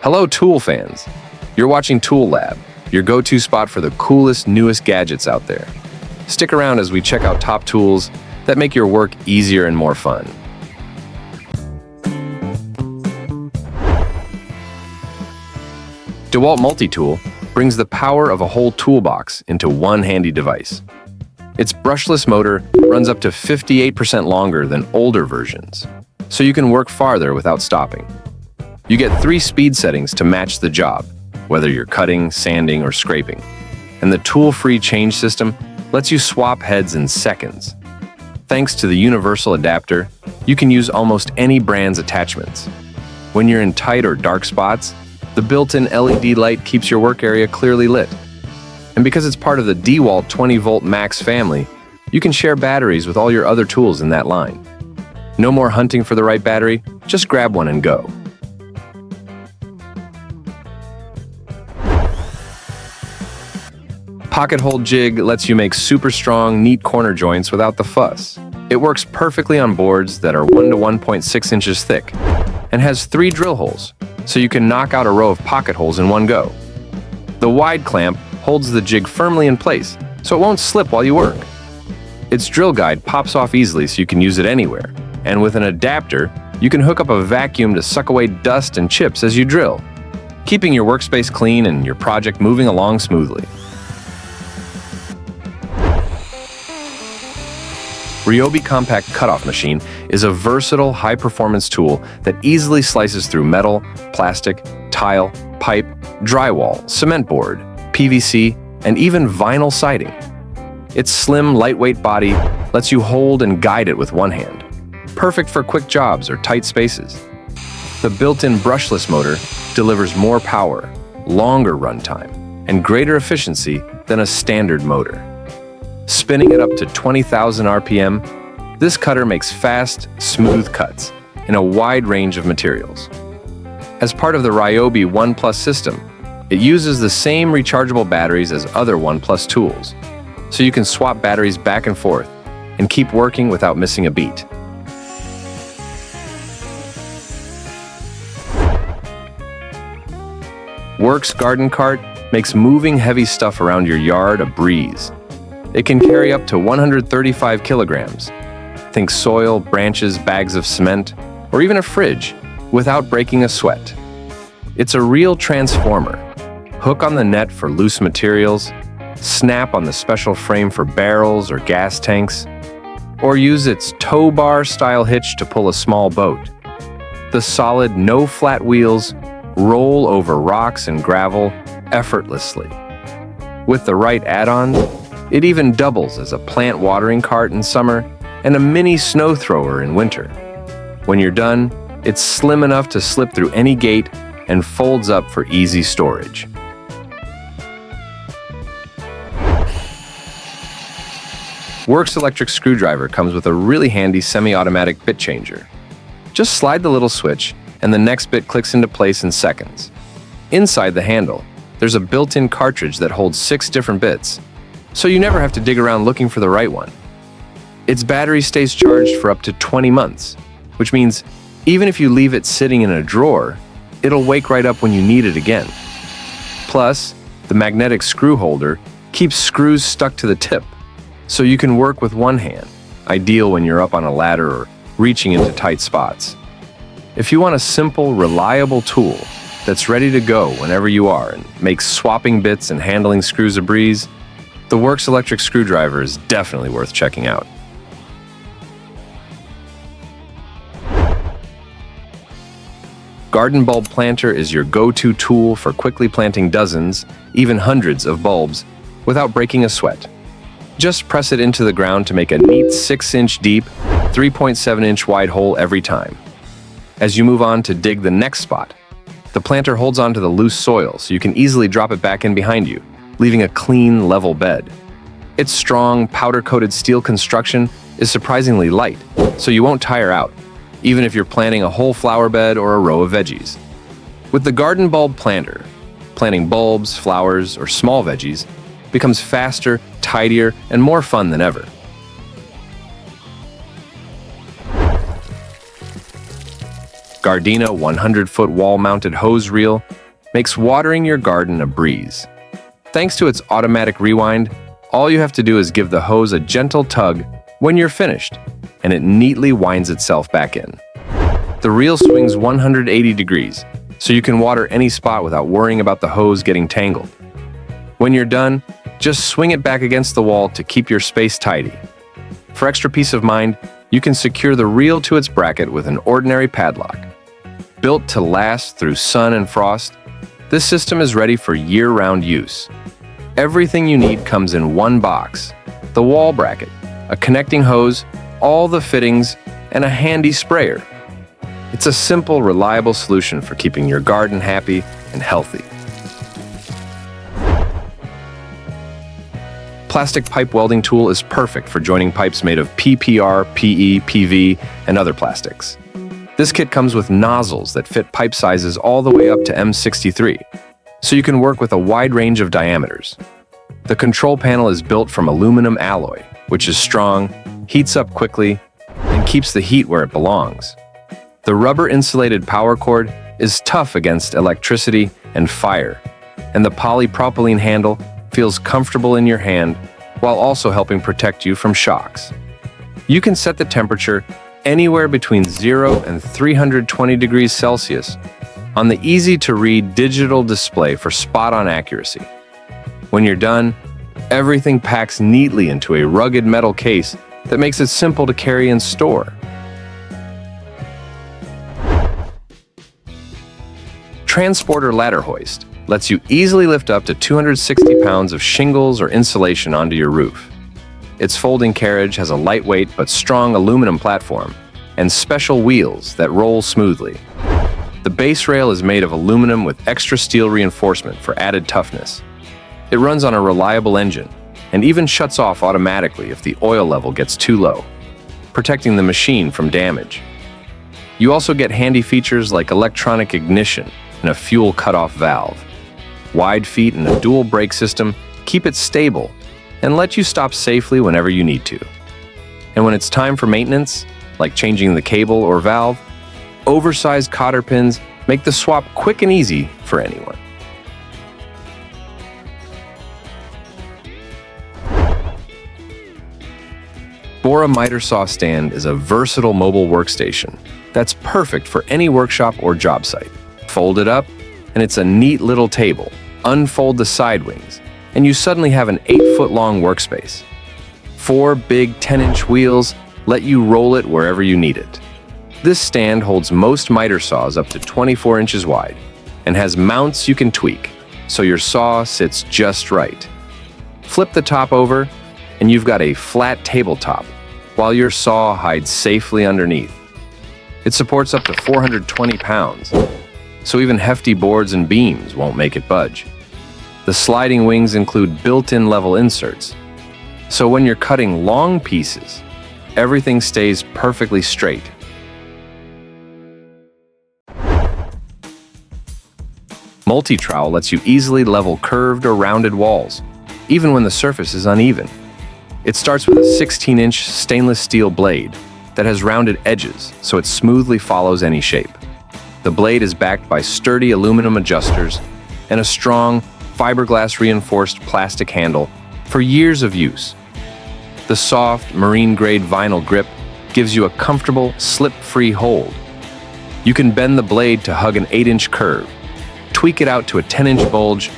Hello, tool fans. You're watching Tool Lab, your go-to spot for the coolest, newest gadgets out there. Stick around as we check out top tools that make your work easier and more fun. DEWALT Multi-Tool brings the power of a whole toolbox into one handy device. Its brushless motor runs up to 58% longer than older versions, so you can work farther without stopping. You get 3 speed settings to match the job, whether you're cutting, sanding, or scraping. And the tool-free change system lets you swap heads in seconds. Thanks to the universal adapter, you can use almost any brand's attachments. When you're in tight or dark spots, the built-in LED light keeps your work area clearly lit. And because it's part of the DEWALT 20-volt Max family, you can share batteries with all your other tools in that line. No more hunting for the right battery, just grab one and go. Pocket Hole Jig lets you make super strong, neat corner joints without the fuss. It works perfectly on boards that are 1 to 1.6 inches thick and has 3 drill holes, so you can knock out a row of pocket holes in one go. The wide clamp holds the jig firmly in place, so it won't slip while you work. Its drill guide pops off easily so you can use it anywhere, and with an adapter, you can hook up a vacuum to suck away dust and chips as you drill, keeping your workspace clean and your project moving along smoothly. Ryobi Compact Cutoff Machine is a versatile, high-performance tool that easily slices through metal, plastic, tile, pipe, drywall, cement board, PVC, and even vinyl siding. Its slim, lightweight body lets you hold and guide it with one hand, perfect for quick jobs or tight spaces. The built-in brushless motor delivers more power, longer runtime, and greater efficiency than a standard motor. Spinning it up to 20,000 RPM, this cutter makes fast, smooth cuts in a wide range of materials. As part of the Ryobi ONE+ system, it uses the same rechargeable batteries as other ONE+ tools, so you can swap batteries back and forth and keep working without missing a beat. Works Garden Cart makes moving heavy stuff around your yard a breeze. It can carry up to 135 kilograms. Think soil, branches, bags of cement, or even a fridge, without breaking a sweat. It's a real transformer. Hook on the net for loose materials, snap on the special frame for barrels or gas tanks, or use its tow bar style hitch to pull a small boat. The solid, no flat wheels roll over rocks and gravel effortlessly. With the right add-ons, it even doubles as a plant watering cart in summer and a mini snow thrower in winter. When you're done, it's slim enough to slip through any gate and folds up for easy storage. Works electric screwdriver comes with a really handy semi-automatic bit changer. Just slide the little switch and the next bit clicks into place in seconds. Inside the handle, there's a built-in cartridge that holds 6 different bits, so you never have to dig around looking for the right one. Its battery stays charged for up to 20 months, which means even if you leave it sitting in a drawer, it'll wake right up when you need it again. Plus, the magnetic screw holder keeps screws stuck to the tip, so you can work with one hand, ideal when you're up on a ladder or reaching into tight spots. If you want a simple, reliable tool that's ready to go whenever you are and makes swapping bits and handling screws a breeze, the Works electric screwdriver is definitely worth checking out. Garden bulb planter is your go-to tool for quickly planting dozens, even hundreds of bulbs without breaking a sweat. Just press it into the ground to make a neat 6-inch deep, 3.7-inch wide hole every time. As you move on to dig the next spot, the planter holds onto the loose soil so you can easily drop it back in behind you, leaving a clean, level bed. Its strong, powder-coated steel construction is surprisingly light, so you won't tire out, even if you're planting a whole flower bed or a row of veggies. With the garden bulb planter, planting bulbs, flowers, or small veggies becomes faster, tidier, and more fun than ever. Gardena 100-foot wall-mounted hose reel makes watering your garden a breeze. Thanks to its automatic rewind, all you have to do is give the hose a gentle tug when you're finished, and it neatly winds itself back in. The reel swings 180 degrees, so you can water any spot without worrying about the hose getting tangled. When you're done, just swing it back against the wall to keep your space tidy. For extra peace of mind, you can secure the reel to its bracket with an ordinary padlock. Built to last through sun and frost, this system is ready for year-round use. Everything you need comes in one box: the wall bracket, a connecting hose, all the fittings, and a handy sprayer. It's a simple, reliable solution for keeping your garden happy and healthy. Plastic pipe welding tool is perfect for joining pipes made of PPR, PE, PV, and other plastics. This kit comes with nozzles that fit pipe sizes all the way up to M63, so you can work with a wide range of diameters. The control panel is built from aluminum alloy, which is strong, heats up quickly, and keeps the heat where it belongs. The rubber-insulated power cord is tough against electricity and fire, and the polypropylene handle feels comfortable in your hand while also helping protect you from shocks. You can set the temperature anywhere between 0 and 320 degrees Celsius on the easy-to-read digital display for spot-on accuracy. When you're done, everything packs neatly into a rugged metal case that makes it simple to carry and store. Transporter ladder hoist lets you easily lift up to 260 pounds of shingles or insulation onto your roof. Its folding carriage has a lightweight but strong aluminum platform and special wheels that roll smoothly. The base rail is made of aluminum with extra steel reinforcement for added toughness. It runs on a reliable engine and even shuts off automatically if the oil level gets too low, protecting the machine from damage. You also get handy features like electronic ignition and a fuel cutoff valve. Wide feet and a dual brake system keep it stable and let you stop safely whenever you need to. And when it's time for maintenance, like changing the cable or valve, oversized cotter pins make the swap quick and easy for anyone. Bora miter saw stand is a versatile mobile workstation that's perfect for any workshop or job site. Fold it up, and it's a neat little table. Unfold the side wings, and you suddenly have an 8-foot-long workspace. 4 big 10-inch wheels let you roll it wherever you need it. This stand holds most miter saws up to 24 inches wide and has mounts you can tweak, so your saw sits just right. Flip the top over, and you've got a flat tabletop, while your saw hides safely underneath. It supports up to 420 pounds, so even hefty boards and beams won't make it budge. The sliding wings include built-in level inserts, so when you're cutting long pieces, everything stays perfectly straight. Multi-Trowel lets you easily level curved or rounded walls, even when the surface is uneven. It starts with a 16-inch stainless steel blade that has rounded edges, so it smoothly follows any shape. The blade is backed by sturdy aluminum adjusters and a strong, fiberglass-reinforced plastic handle for years of use. The soft, marine-grade vinyl grip gives you a comfortable, slip-free hold. You can bend the blade to hug an 8-inch curve, tweak it out to a 10-inch bulge,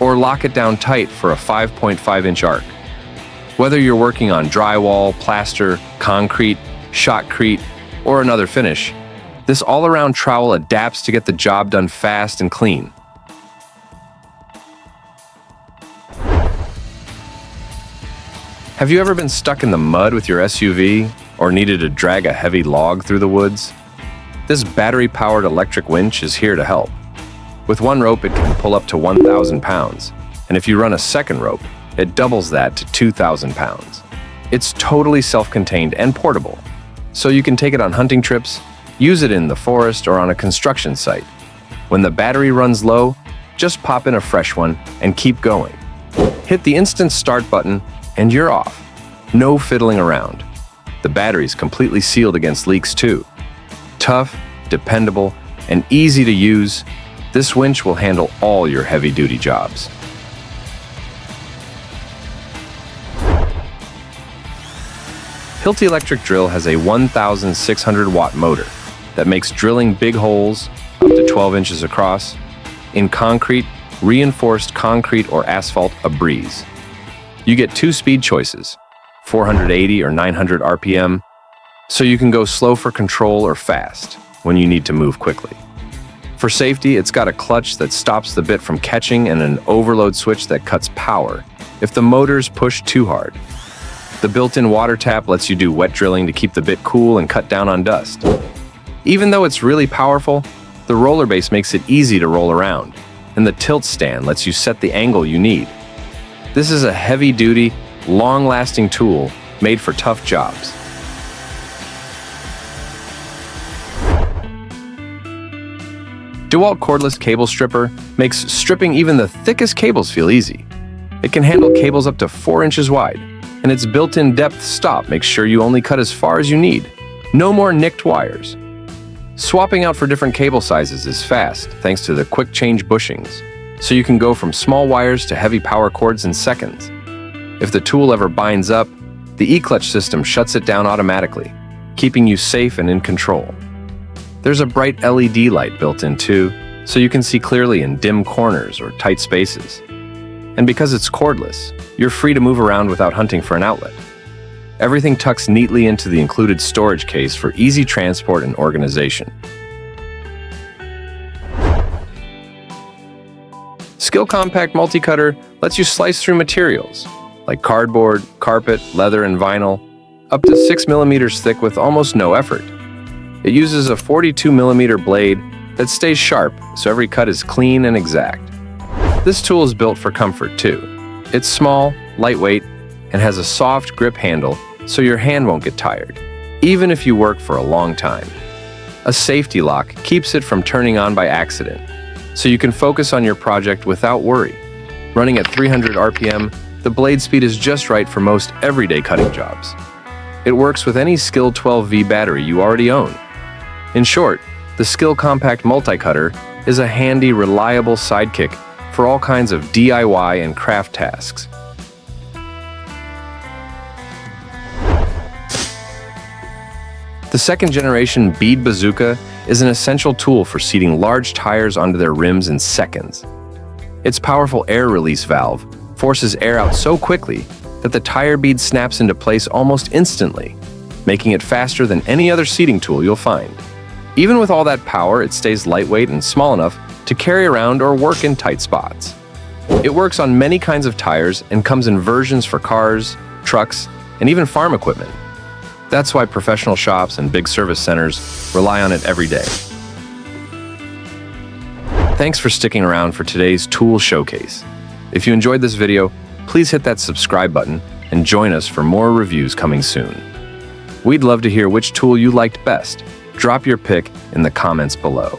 or lock it down tight for a 5.5-inch arc. Whether you're working on drywall, plaster, concrete, shotcrete, or another finish, this all-around trowel adapts to get the job done fast and clean. Have you ever been stuck in the mud with your SUV or needed to drag a heavy log through the woods? This battery-powered electric winch is here to help. With one rope, it can pull up to 1,000 pounds, and if you run a second rope, it doubles that to 2,000 pounds. It's totally self-contained and portable, so you can take it on hunting trips, use it in the forest or on a construction site. When the battery runs low, just pop in a fresh one and keep going. Hit the instant start button and you're off. No fiddling around. The battery's completely sealed against leaks too. Tough, dependable, and easy to use, this winch will handle all your heavy-duty jobs. Hilti electric drill has a 1,600-watt motor that makes drilling big holes, up to 12 inches across, in concrete, reinforced concrete or asphalt a breeze. You get 2 speed choices, 480 or 900 RPM, so you can go slow for control or fast when you need to move quickly. For safety, it's got a clutch that stops the bit from catching and an overload switch that cuts power if the motor's pushed too hard. The built-in water tap lets you do wet drilling to keep the bit cool and cut down on dust. Even though it's really powerful, the roller base makes it easy to roll around, and the tilt stand lets you set the angle you need. This is a heavy-duty, long-lasting tool made for tough jobs. DEWALT cordless cable stripper makes stripping even the thickest cables feel easy. It can handle cables up to 4 inches wide, and its built-in depth stop makes sure you only cut as far as you need. No more nicked wires. Swapping out for different cable sizes is fast thanks to the quick change bushings, so you can go from small wires to heavy power cords in seconds. If the tool ever binds up, the E-clutch system shuts it down automatically, keeping you safe and in control. There's a bright LED light built in too, so you can see clearly in dim corners or tight spaces. And because it's cordless, you're free to move around without hunting for an outlet. Everything tucks neatly into the included storage case for easy transport and organization. Skill Compact Multi-Cutter lets you slice through materials like cardboard, carpet, leather, and vinyl, up to 6 millimeters thick with almost no effort. It uses a 42mm blade that stays sharp, so every cut is clean and exact. This tool is built for comfort too. It's small, lightweight, and has a soft grip handle so your hand won't get tired, even if you work for a long time. A safety lock keeps it from turning on by accident, so you can focus on your project without worry. Running at 300 RPM, the blade speed is just right for most everyday cutting jobs. It works with any Skill 12V battery you already own. In short, the Skill Compact Multi-Cutter is a handy, reliable sidekick for all kinds of DIY and craft tasks. The second-generation Bead Bazooka is an essential tool for seating large tires onto their rims in seconds. Its powerful air release valve forces air out so quickly that the tire bead snaps into place almost instantly, making it faster than any other seating tool you'll find. Even with all that power, it stays lightweight and small enough to carry around or work in tight spots. It works on many kinds of tires and comes in versions for cars, trucks, and even farm equipment. That's why professional shops and big service centers rely on it every day. Thanks for sticking around for today's tool showcase. If you enjoyed this video, please hit that subscribe button and join us for more reviews coming soon. We'd love to hear which tool you liked best. Drop your pick in the comments below.